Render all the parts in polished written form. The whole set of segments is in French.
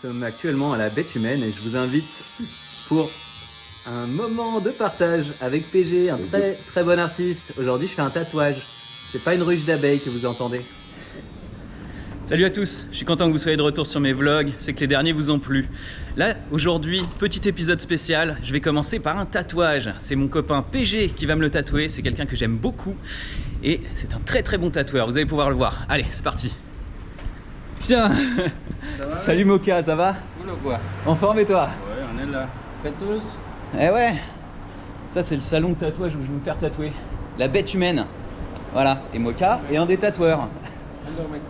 sommes actuellement à la Bête Humaine et je vous invite pour un moment de partage avec PG, un très bon artiste. Aujourd'hui, je fais un tatouage. C'est pas une ruche d'abeilles que vous entendez. Salut à tous, je suis content que vous soyez de retour sur mes vlogs, c'est que les derniers vous ont plu. Là, aujourd'hui, petit épisode spécial, je vais commencer par un tatouage. C'est mon copain PG qui va me le tatouer, c'est quelqu'un que j'aime beaucoup. Et c'est un très bon tatoueur, vous allez pouvoir le voir. Allez, c'est parti. Tiens, salut Moka, ça va? Cool ou quoi? En forme et toi? Ouais, on est là. Prêts tous? Eh ouais, ça c'est le salon de tatouage où je vais me faire tatouer. La Bête Humaine. Voilà, et Moka est un des tatoueurs. Alors mec.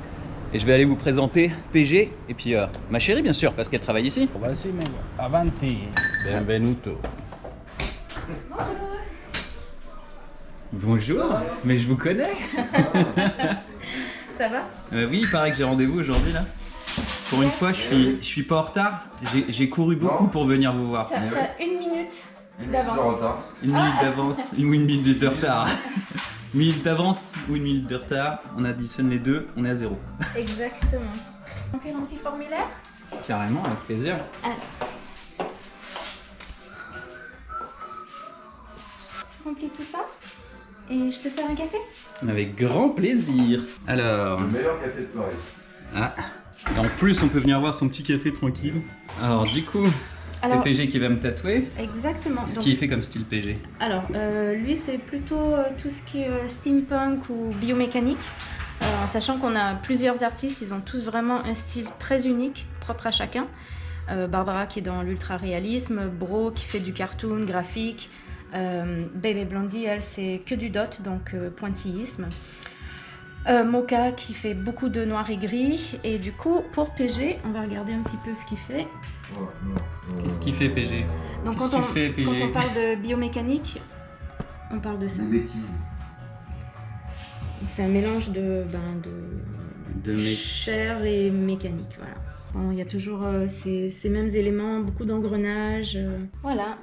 Et je vais aller vous présenter PG et puis ma chérie bien sûr parce qu'elle travaille ici. Voici mec. Avanti. Benvenuto. Bonjour, mais je vous connais. Ça va? Oui, il paraît que j'ai rendez-vous aujourd'hui là. Pour une fois, je suis pas en retard. J'ai couru beaucoup pour venir vous voir. T'as une minute d'avance. Une minute d'avance ou une minute de retard. Une minute d'avance ou une minute de retard. On additionne les deux, on est à 0. Exactement. Remplir un petit formulaire? Carrément, avec plaisir. Tu remplis tout ça et je te sers un café? Avec grand plaisir. Alors. Le meilleur café de Paris. Ah. Et en plus, on peut venir voir son petit café tranquille. Alors, du coup, c'est PG qui va me tatouer. Exactement. Qu'est-ce qu'il fait comme style PG? Alors, lui, c'est plutôt tout ce qui est steampunk ou biomécanique. En sachant qu'on a plusieurs artistes, ils ont tous vraiment un style très unique, propre à chacun. Barbara qui est dans l'ultra-réalisme, Bro qui fait du cartoon graphique, Baby Blondie, elle, c'est que du dot, donc pointillisme. Moka qui fait beaucoup de noir et gris. Et du coup, pour PG, on va regarder un petit peu ce qu'il fait. Qu'est-ce qu'il fait PG? Donc Qu'est-ce que tu fais, PG? quand on parle de biomécanique, on parle de ça. Des bêtises. C'est un mélange de chair et mécanique, voilà. Bon, il y a toujours ces mêmes éléments, beaucoup d'engrenages, voilà.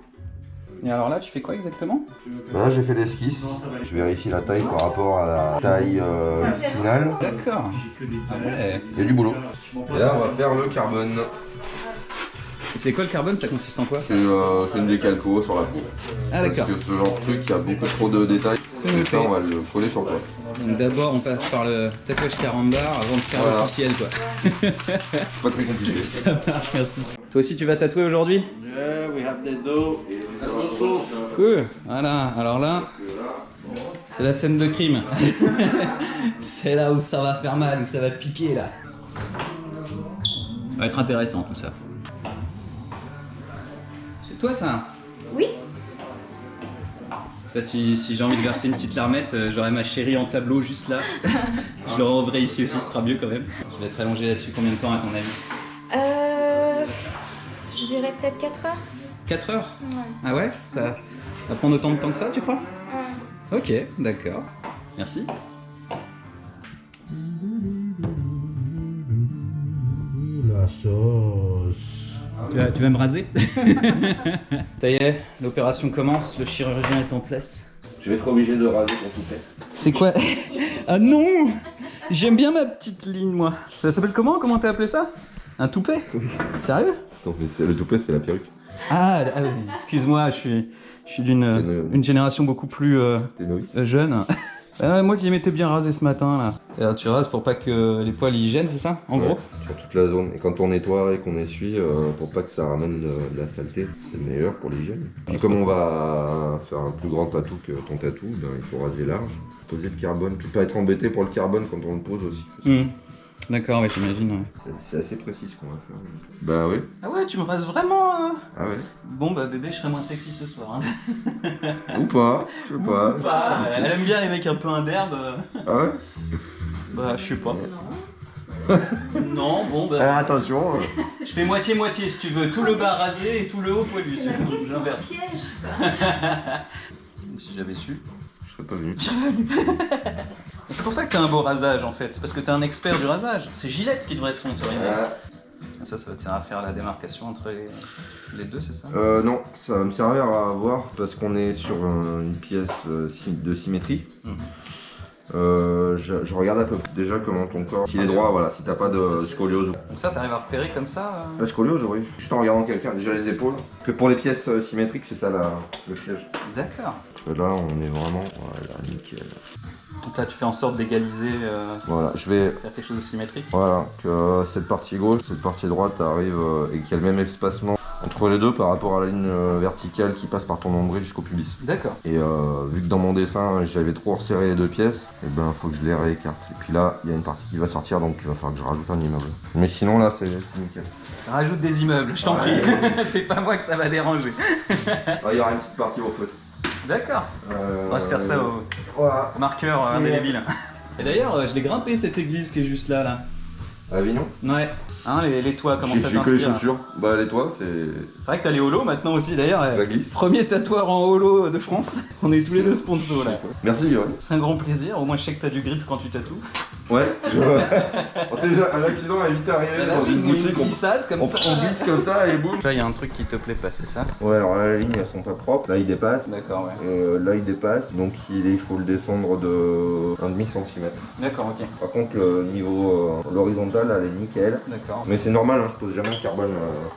Et alors là, tu fais quoi exactement? Là, j'ai fait l'esquisse. Je vérifie la taille par rapport à la taille finale. D'accord. Ah ouais. Il y a du boulot. Et là, on va faire le carbone. Et c'est quoi le carbone? Ça consiste en quoi? C'est une décalco sur la peau. Ah d'accord. Parce que ce genre de truc, il y a beaucoup trop de détails. Et ça, on va le coller sur toi. Donc d'abord, on passe par le tatouage carambar avant de faire Voilà. l'officiel, quoi. C'est pas très compliqué. Ça marche, merci. Toi aussi, tu vas tatouer aujourd'hui? Yeah, we have the dough. No sauce. Cool. Voilà, alors là, c'est la scène de crime. C'est là où ça va faire mal, où ça va piquer, là. Ça va être intéressant, tout ça. C'est toi, ça? Oui. Ça, si j'ai envie de verser une petite larmette, j'aurai ma chérie en tableau juste là. Je le renverrai ici aussi, ce sera mieux quand même. Je vais être allongé là-dessus combien de temps à ton avis? Je dirais peut-être 4 heures. 4 heures? Ouais. Ah ouais? Ça va prendre autant de temps que ça, tu crois? Ouais. Ok, d'accord. Merci. La sauce. Tu vas me raser? Ça y est, l'opération commence, le chirurgien est en place. Je vais être obligé de raser ton toupet. C'est quoi? Ah non! J'aime bien ma petite ligne, moi. Ça s'appelle comment? Comment t'as appelé ça? Un toupet? Sérieux? Non, mais le toupet, c'est la perruque. Ah oui, excuse-moi, je suis d'une génération beaucoup plus T'es novice. jeune. Moi qui m'étais bien rasé ce matin là. Et alors, tu rases pour pas que les poils y gênent, c'est ça? En gros? Sur toute la zone. Et quand on nettoie et qu'on essuie, pour pas que ça ramène de la saleté, c'est meilleur pour l'hygiène. Puis comme on va faire un plus grand tatou que ton tatou, ben, il faut raser large, poser le carbone, puis pas être embêté pour le carbone quand on le pose aussi. D'accord, ouais, j'imagine. Ouais. C'est assez précis ce qu'on va faire. Bah oui. Ah ouais, tu me rases vraiment Ah ouais. Bon bah bébé, je serai moins sexy ce soir. Hein. Ou pas, je sais pas. Elle aime bien les mecs un peu imberbes. Ah ouais. Bah je sais pas. Non, bon bah... Alors attention. Je fais moitié-moitié si tu veux, tout le bas rasé et tout le haut poilu. J'inverse. Piège ça. Si j'avais su. Je serais pas venu. C'est pour ça que t'as un beau rasage en fait, c'est parce que t'es un expert du rasage. C'est Gillette qui devrait être sponsorisé. Ça va te servir à faire la démarcation entre les deux, c'est ça? Non, ça va me servir à voir parce qu'on est sur une pièce de symétrie. Je regarde un peu déjà comment ton corps, s'il est droit, voilà, si t'as pas de scoliose. Donc ça, t'arrives à repérer comme ça La scoliose, oui. Juste en regardant quelqu'un, déjà les épaules. Parce que pour les pièces symétriques, c'est ça le piège. D'accord. Là, on est vraiment, voilà, nickel. Donc là, tu fais en sorte d'égaliser, Voilà, je vais, faire quelque chose de symétrique. voilà, que cette partie gauche, cette partie droite arrive et qu'il y a le même espacement entre les deux par rapport à la ligne verticale qui passe par ton nombril jusqu'au pubis. D'accord. Et vu que dans mon dessin j'avais trop resserré les deux pièces, et ben faut que je les réécarte. Et puis là il y a une partie qui va sortir donc il va falloir que je rajoute un immeuble. Mais sinon là c'est nickel. Rajoute des immeubles, je t'en prie. C'est pas moi que ça va déranger. Ah, il y aura une petite partie au feu. D'accord. On va se faire ça au Voilà. marqueur indélébile. Et d'ailleurs, je l'ai grimpé cette église qui est juste là. À Avignon. Ouais. Hein, les toits, comment ça J'ai que les t'inspire? chaussures. Bah les toits c'est. C'est vrai que t'as les holos maintenant aussi d'ailleurs. Ça glisse. Premier tatoueur en holo de France. On est tous les deux sponsors là. Merci Yoann. C'est un grand plaisir. Au moins je sais que t'as du grip quand tu tatoues. Ouais. On sait déjà un accident a vite arrivé dans une boutique. glissade comme ça. On glisse comme ça et boum. Là il y a un truc qui te plaît pas, c'est ça? Ouais alors là les lignes elles sont pas propres. Là il dépasse. D'accord, ouais. Là il dépasse, donc il faut le descendre de 1,5 cm. D'accord, ok. Par contre le niveau l'horizontal elle est nickel. D'accord. Mais c'est normal, hein, je pose jamais un carbone,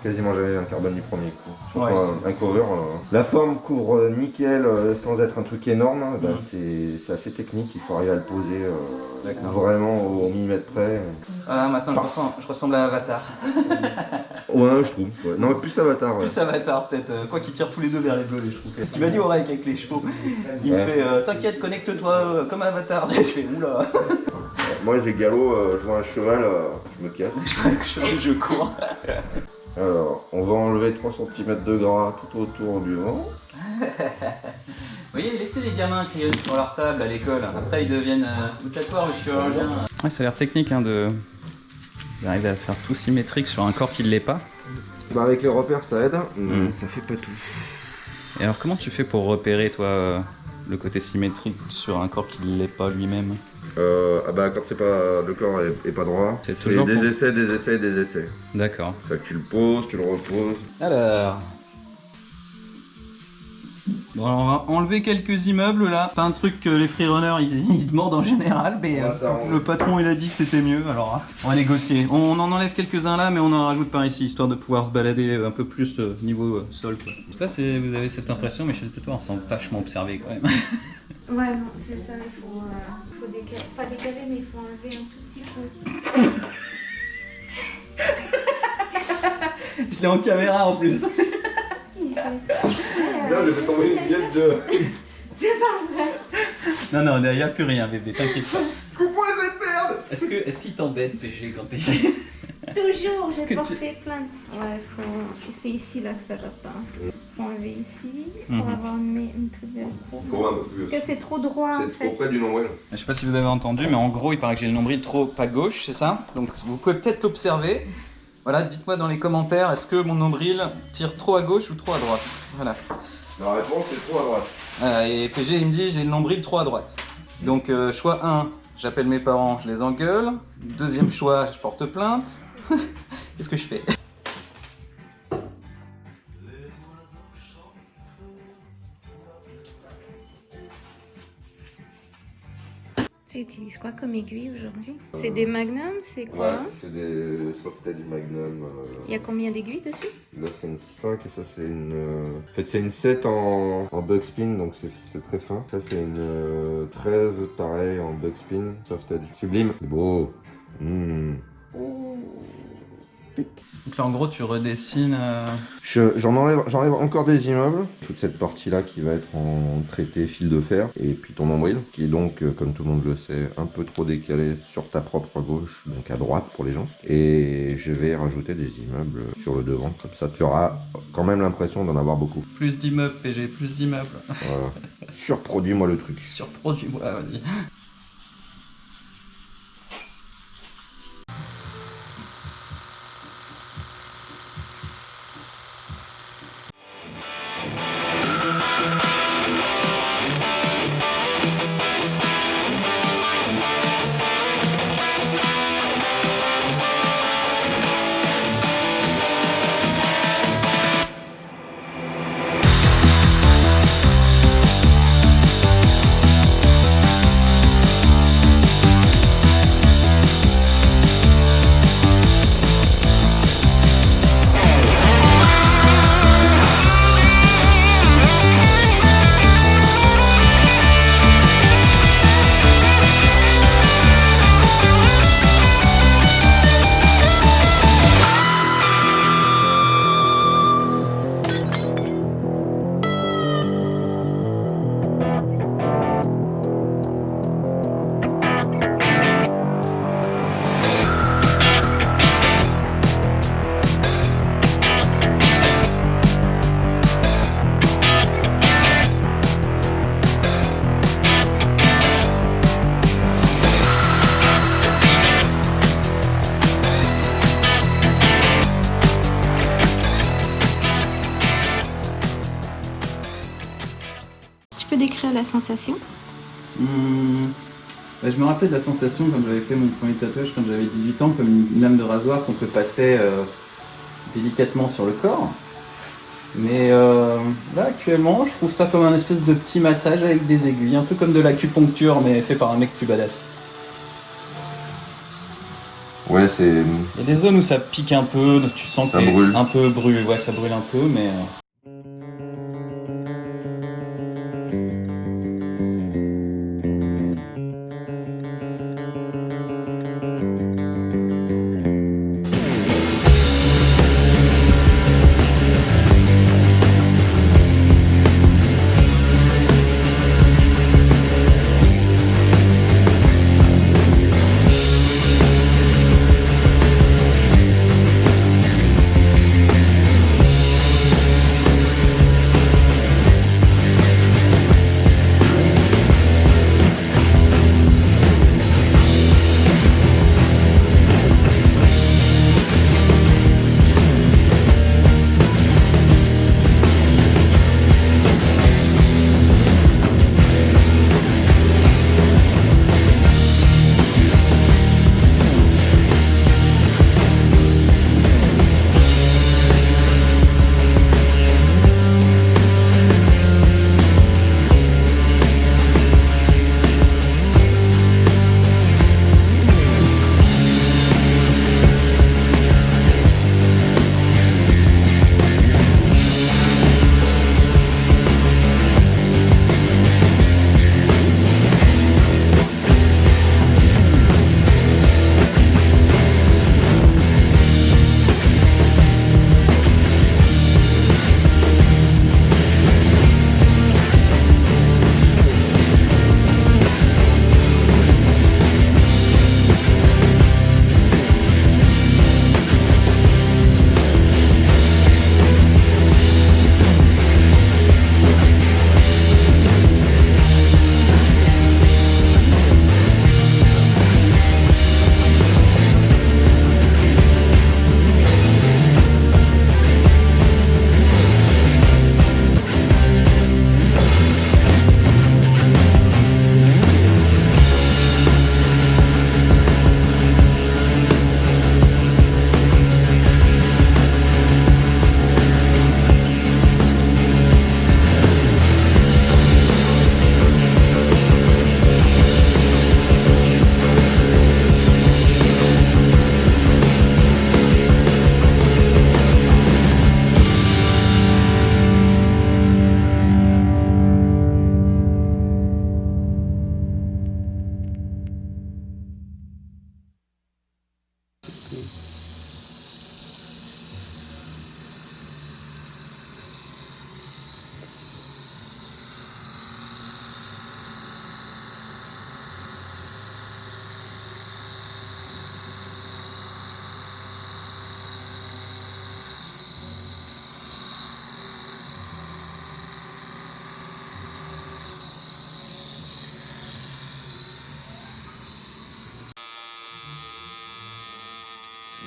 quasiment jamais un carbone du premier coup. Surtout Ouais, un cover. La forme couvre nickel sans être un truc énorme, hein, bah, c'est assez technique, il faut arriver à le poser vraiment au millimètre près. Voilà, maintenant je ressemble à Avatar. Ouais, je trouve. Ouais. Non, plus Avatar. Ouais. Plus Avatar peut-être, quoi qu'ils tirent tous les deux vers les bleus, je trouve. Ce qu'il m'a dit Aurek avec les chevaux. Il me fait t'inquiète, connecte-toi comme Avatar. Je fais oula. Moi j'ai galop, je vois un cheval, je me casse. Je cours. Alors, on va enlever 3 cm de gras tout autour du vent. Vous voyez, laissez les gamins crier sur leur table à l'école. Après, ils deviennent ou tatoueurs ou chirurgiens. Ouais, ça a l'air technique hein, d'arriver à faire tout symétrique sur un corps qui ne l'est pas. Bah avec les repères ça aide, mais ça fait pas tout. Et alors, comment tu fais pour repérer, toi, le côté symétrique sur un corps qui ne l'est pas lui-même? Ah bah quand c'est pas le corps est pas droit, C'est c'est toujours des pour- essais, des essais, des essais. D'accord. C'est ça que tu le poses, tu le reposes. Alors... Bon, alors on va enlever quelques immeubles là. C'est un truc que les freerunners ils demandent en général, mais Ouais, ça, on- le patron il a dit que c'était mieux, alors on va négocier. On en enlève quelques-uns là, mais on en rajoute par ici, histoire de pouvoir se balader un peu plus niveau sol. Quoi. En tout cas, vous avez cette impression, mais chez le tatoueur on se sent vachement observé quand même. Ouais, non, c'est ça, il faut décaler, pas décaler, mais il faut enlever un tout petit peu. Je l'ai en caméra en plus. Non, j'ai fait tomber une miette de. C'est pas vrai. Non, non, il n'y a plus rien bébé, t'inquiète pas. Coupe-moi cette merde. Est-ce qu'il t'embête PG quand t'es... Toujours, que j'ai tu- porté plainte. Ouais, c'est ici là que ça va pas. Faut enlever ici pour Mhm. avoir une plus belle courbe. Courbe un peu plus. Parce que c'est trop droit en C'est trop fait. près du nombril. Je sais pas si vous avez entendu, mais en gros, il paraît que j'ai le nombril trop à gauche, c'est ça? Donc vous pouvez peut-être l'observer. Voilà, dites-moi dans les commentaires, est-ce que mon nombril tire trop à gauche ou trop à droite? Voilà. La réponse est trop à droite. Et PG, il me dit, j'ai le nombril trop à droite. Donc choix 1, j'appelle mes parents, je les engueule. Deuxième choix, je porte plainte. Qu'est-ce que je fais? Tu utilises quoi comme aiguille aujourd'hui? C'est des magnums, c'est quoi? Ouais, c'est des Softail Magnum. Il y a combien d'aiguilles dessus? Là c'est une 5 et ça c'est une. En fait c'est une 7 en bug spin donc c'est très fin. Ça c'est une 13 pareil en bug spin. Softail sublime. C'est beau. Donc là, en gros, tu redessines... J'enlève encore des immeubles. Toute cette partie-là qui va être en traité fil de fer. Et puis ton nombril, qui est donc, comme tout le monde le sait, un peu trop décalé sur ta propre gauche, donc à droite pour les gens. Et je vais rajouter des immeubles sur le devant. Comme ça, tu auras quand même l'impression d'en avoir beaucoup. Plus d'immeubles, PG, plus d'immeubles. Voilà. Surproduis-moi le truc. Surproduit, ouais, vas-y. décrire la sensation? Je me rappelais de la sensation quand j'avais fait mon premier tatouage quand j'avais 18 ans, comme une lame de rasoir qu'on peut passer délicatement sur le corps. Mais là actuellement je trouve ça comme un espèce de petit massage avec des aiguilles, un peu comme de l'acupuncture mais fait par un mec plus badass. Ouais, c'est. Il y a des zones où ça pique un peu, tu sens que Ça brûle. un peu brûlé, ouais ça brûle un peu mais...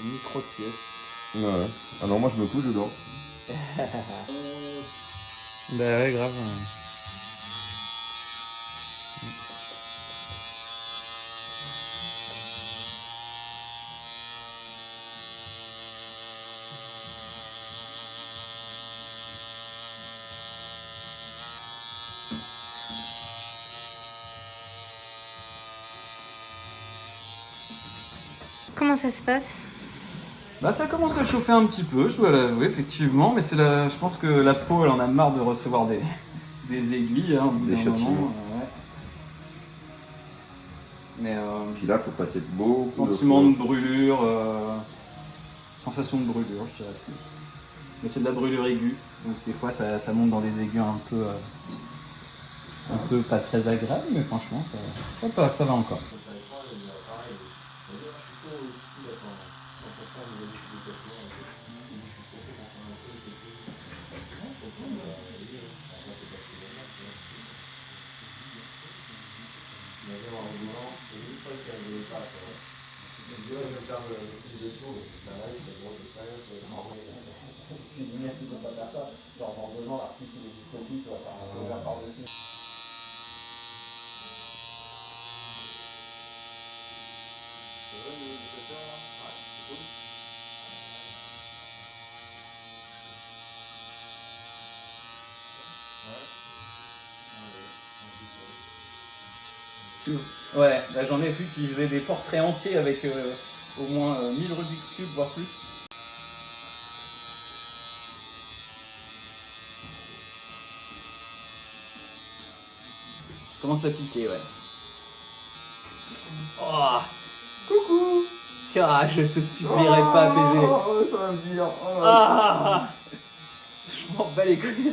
Une micro-sieste. Ouais. Ah non, moi je me couche dedans. Bah ouais, grave. Comment ça se passe? Bah ça commence à chauffer un petit peu, je dois l'avouer, effectivement, mais je pense que la peau, elle en a marre de recevoir des aiguilles, hein, au bout Des d'un moment, châtiments. ouais. Mais Puis là, faut passer beaucoup sentiment de de brûlure, sensation de brûlure, je dirais plus. Mais c'est de la brûlure aiguë, donc des fois ça monte dans des aiguilles un peu pas très agréables, mais franchement ça va encore. YouTube. Ouais, là j'en ai vu qui faisaient des portraits entiers avec au moins 1000 Rubik's Cube, voire plus. Commence à piquer, ouais. Oh, coucou. Ah, je te supplierai pas, PG. Oh, ça va me dire. Oh. Ah, je m'en bats les couilles.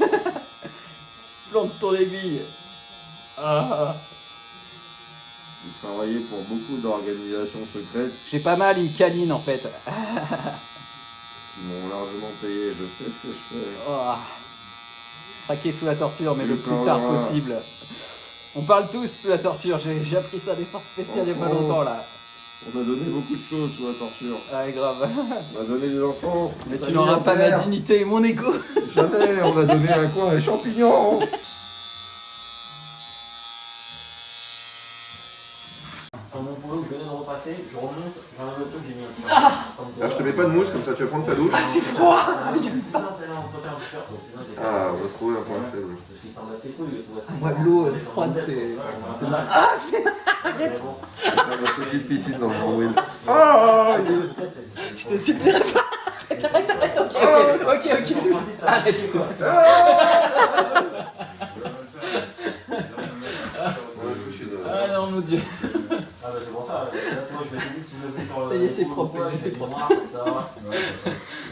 Plante ton aiguille. Ah. J'ai travaillé pour beaucoup d'organisations secrètes J'ai pas mal, il câline en fait. qui m'ont largement payé. Je sais ce que je fais. Oh. Traquer sous la torture, mais Tu le plus parleras. tard possible. On parle tous sous la torture, j'ai appris ça des forces spéciales il y a pas longtemps là. On a donné beaucoup de choses sous la torture. Ouais, grave. On a donné des enfants. Mais on a tu mis n'auras un pas ma père. dignité et mon égo. Jamais, on a donné un coin à champignons. Dans mon boulot, je venais de repasser, je remonte, j'ai un auto, j'ai mis un petit. Là, je te mets pas de mousse, comme ça tu vas prendre ta douche. Ah, c'est froid. Ah, on va trouver un point faible. Parce qu'il s'en bat les couilles, tu vois. Moi, l'eau froide, c'est. Ah, c'est. On va une petite piscine dans mon wheel. Je te supplie pas. Arrête, ok. Arrête quoi. Ah non, mon dieu. Ah bah c'est pour ça, là, tu vois, je m'étais dit si je le fais sur le. Ça y est, c'est propre, c'est propre. Ça va.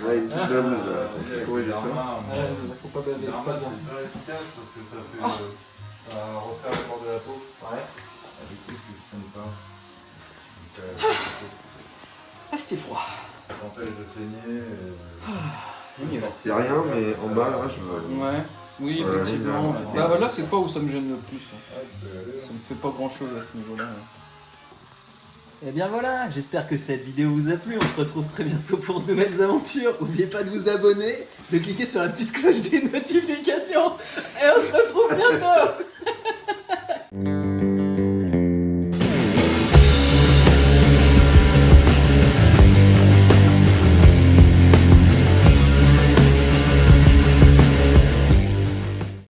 Ouais, une petite dame, j'ai corrigé ça. Faut pas baver, c'est pas bon. super efficace parce que ça fait ça resserre le bord de la peau. Ouais. Et du coup, tu ne saignes pas. Donc, Ah, c'était froid. ça t'empêche de saigner. C'est rien, mais en bas, là, je veux. Ouais. Oui, Ouais, effectivement. ouais. Bah voilà, c'est pas où ça me gêne le plus. Ça me fait pas grand chose à ce niveau-là. Et bien voilà, j'espère que cette vidéo vous a plu. On se retrouve très bientôt pour de nouvelles aventures. N'oubliez pas de vous abonner, de cliquer sur la petite cloche des notifications. Et on se retrouve bientôt.